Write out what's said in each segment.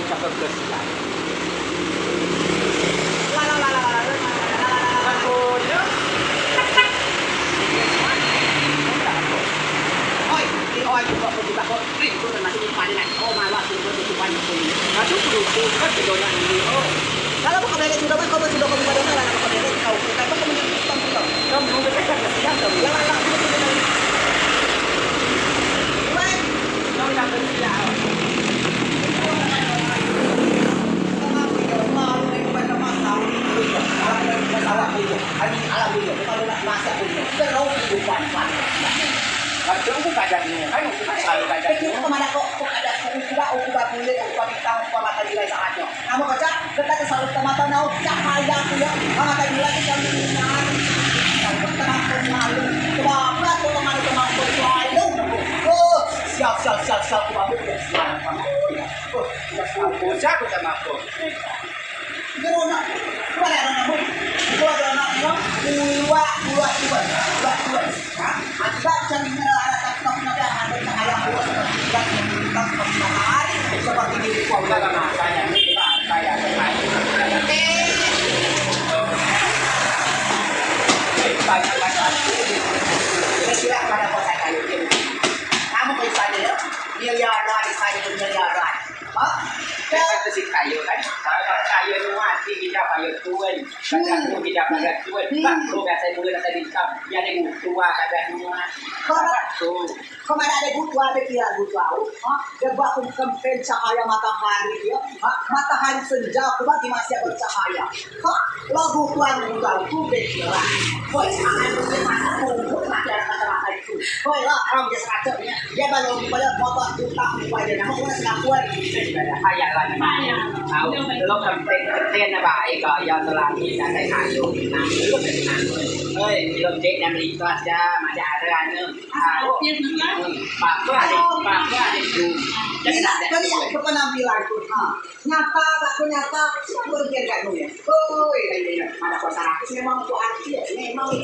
cakap kesian. Oi juga juga kok itu nanti depan ini. Oh malah itu depan itu. Masuk dulu kan videonya ini. Oh. Kalau bukan dari sudah kau sudah kau pada mana kau dari kau kita kau menyebutkan kita. Kamu mau berdekat ke siang kamu. La la la. Woi. Kau nak bersiap. Aku kadarnya, kan aku selalu kadarnya. Kemana kok ada aku boleh aku minta aku mata dilai saatnya. Kamu kerja kita selalu mata nau cahaya aku ya. Mata dilai itu kan minat. Kamu teman malu. Coba aku teman bersuara. Oh, siap aku baru bersuara kamu. Oh, aku jago sama aku. Gimana? Gimana kamu? Gua ada anak dua. Agak jangan ada cahaya gua seperti ini kau enggak saya banyak pada kota kayu kamu ke sana ya miliaran saya miliaran kita sih kayu kan kalau kayu itu mati kita kayu tuan kadang kita pada tuan pak lu biasa mulai saya diskam ya ada tua kadang semua kemana ada butuh ada kira butuh coba campaign cahaya matahari ya matahari senja coba di masih bercahaya lagu tuan butuh tu berkira kau sangat bersemangat untuk masyarakat itu kau lah orang biasa aja dia baru motor utang pada nama orang Singapura ada hayalan tahu lo campaign apaก็ยอมสลามีการได้ขายอยู่นะเฮ้ยมีลมเด็กน้ำลีก็จะมาด่าเรื่องนึงปากเพื่อเด็กดูจะขนาดไหนก็เนี่ยเขาก็นำมีลายตัวnyata semua bagian kayak gini oh ini ada kosaran memang itu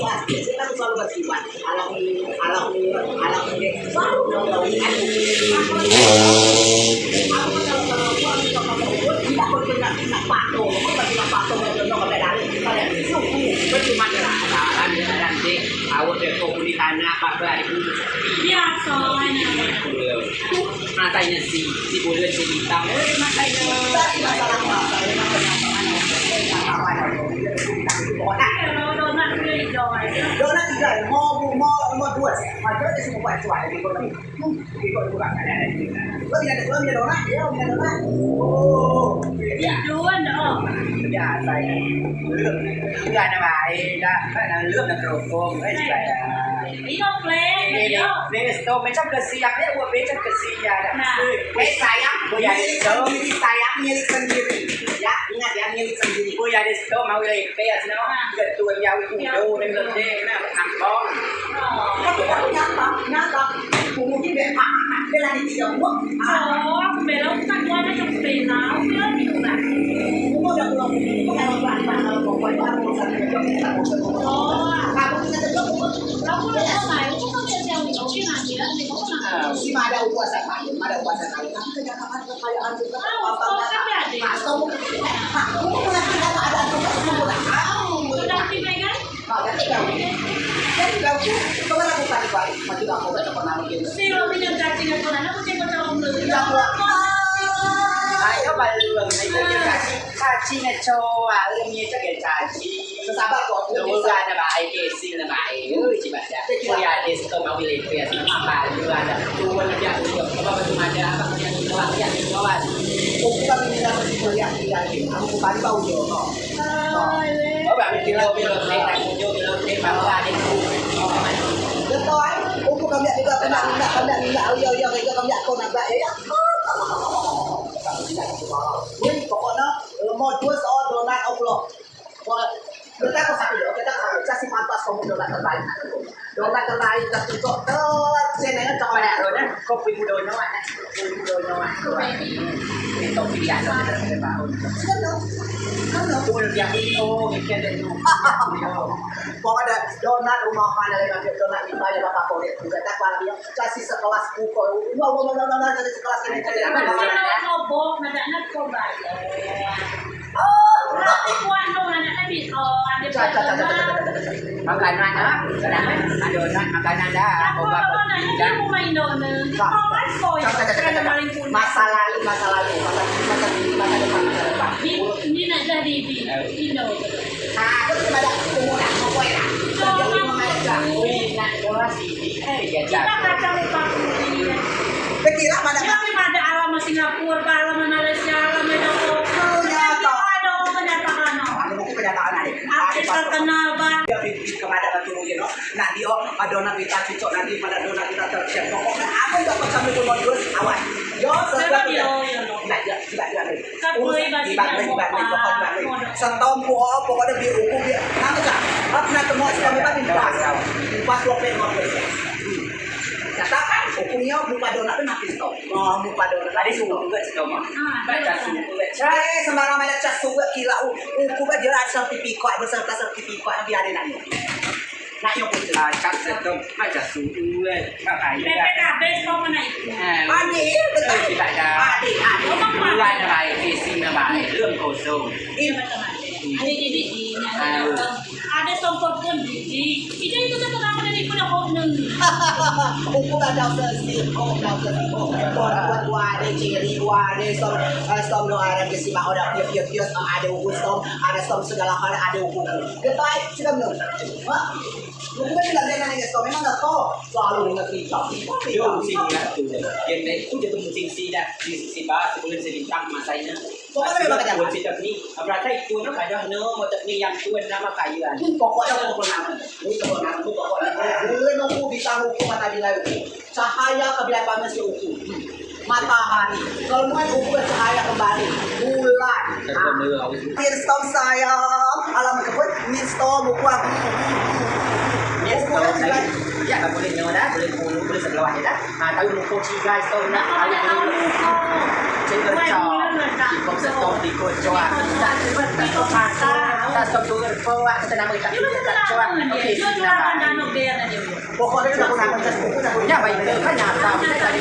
arti kita tuh selalu bersifat alam ini selalu dong tidak berpindah patung yang keberadaan pada itu cuma nanti awal dari komunitas apa itu biasa matanya si boleh cerita matanya donat juga mau dua macam itu semua cuai di kota bukan ada lo tidak ada donat ya oh dua dong ya saya nggak ada baik ada lướt ada kerupuk saya ý không lên stop mấy trăm kesiak ya buat becak kesiak saya punya stop saya milik sendiri ya ingat ya milik sendiri punya stop mau lihat pes no betul jauh itu dan lebih nah angkong nyata mungkin bepak bela di tiga buah bela tak ada yang bela bela di mana kamu udah pulang kalau pelan-pelan pokoknya kamu sampai ke kamu bisa terjadi kamu udah tahu itu kan yang di nanti si ada puasa kali kan kenyataan kekayaan juga apa kamu ada udah dipegang jadi kau kan aku tadi balik mati aku tak pernah mungkin si lo punya cacing aku nana aku cek bocor ayo balung cacing coba ini cek cacing sabar kok lu ada baik sih ada baik coba ya ya itu mau pilih ya apa lu ada tuan aja apa cuma ada apa yang kelas ya kawan aku kan minta kuliah lagi aku tadi bau yo oh bạn kilo này này vô kilo bảo ra đi được rồi aku công nhận juga công nhận công nhận cô làm vậy ya nhưng pokoknya mau jual soal donat Allah kita kok satu kita kasih pantas kamu donat terbaik tertutup senengnya coklat ya kopi muda nawa kopi muda nawa itu pilihan dari tahun yang itu bikin dari pokoknya ada donat rumah mana lagi donat di mana bapak boleh juga tak lagi kasih sekelas buku wow kasih sekelas ini ngobok nadanya kok bayar tapi kuat dong anaknya bisa makanan makanan dah dia mau main donat kok kan koi masa lalu masa depan ini nak jadi di Indo terus kepada umuran mau kue lah kita kacang pakai Bekira mana? Tapi pada alamat Singapura, alamat Malaysia, alamat Hongkong, ada menyatakan Aku mungkin pendataan ada. Aku terkenal banget. Dia bisnis kepada batu mungkin, no. Nah dia adona kita cocok nanti pada adona kita tersiap. Pokoknya aku nggak bisa sampai modul awan. Yo, sebab dia. Tidak dia, tidak dia. Sentom puas, pokoknya biar uku biar. Nama tak? Apa nak temu sekali tadi pas. Pas lope ngobrol. Katakan hukumnya muka donat itu makin stop. Oh, muka donat tadi suhu juga stop. Baca suhu. Saya sembarang banyak cas suhu kila hukumnya dia ada sertifikat beserta sertifikat biar ada nanti. Nah, yang pun cas stop baca suhu. Makanya. PPKB kau mana itu? Adik, betul tidak ada. Adik. Bulan baik, visinya baik, รื่องkosong. Ini macam-macam. Ada songkok pun gigi. Itu kan orang dari punya hong Hukum ada sesiko, orang ada ciri, ada som no ada kesima, ada pius, ada hukum som, ada som segala hal ada hukum. Ketai sudah belum? Hukum itu lagi nanya som, memang nggak tahu selalu dengan kita. Yo, sing yang itu jadi musim sih dah, si bahas sebelum sebintang masanya. Pokoknya memang ada. Buat siapa ni? Berarti itu nak ada no, macam ni yang tuan nama kayuan. Pokoknya kebenaran. Ini kebenaran itu pokoknya. Boleh nunggu bisa hukum mata bila hukum. Cahaya kebilapan masih hukum. Matahari. Kalau mau hukum cahaya kembali. Bulan. Minstom saya. Alam kebun. Minstom bukuan. Yes, kalau saya, ya tak boleh nyoda, boleh puluh, boleh sebelah ya dah. Tahu nuko ciga itu nak ada puluh. Cekor cok, ikut stop ikut coak. Tak stop masa, tak stop turun bawah. Kita nama kita tak coak. Okey, Jualan danau dia nanti. Pokoknya kita gunakan jas buku. Ya baik. Kan nyata. Kita tadi